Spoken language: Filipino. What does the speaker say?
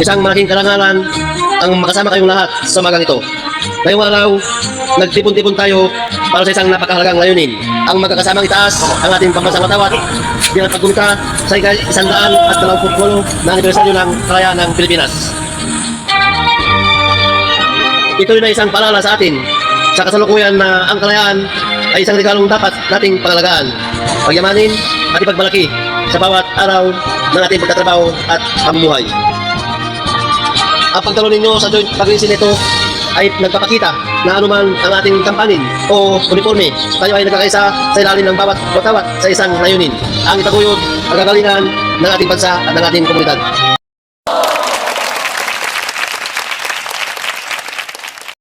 Isang malaking karangalan ang makasama kayong lahat sa umagang ito. Ngayong araw, nagtipon-tipon tayo para sa isang napakahalagang layunin. Ang magkakasamang itaas ang ating pambansang watawat bilang pagkumita sa 128 na anibersaryo ng kalayaan ng Pilipinas. Ito rin ay isang paalala sa atin sa kasalukuyan na ang kalayaan ay isang regalong dapat nating pangalagaan, pagyamanin at ipagmalaki sa bawat araw ng ating pagtatrabaho at pamumuhay. Ang pagtalo ninyo sa joint pag-iinsin nito ay nagpapakita na anuman ang ating kampanin o uniforme, tayo ay nagkakaisa sa ilalim ng bawat watawat sa isang layunin, ang itaguyod, pagkagalingan ng ating bansa at ng ating komunidad.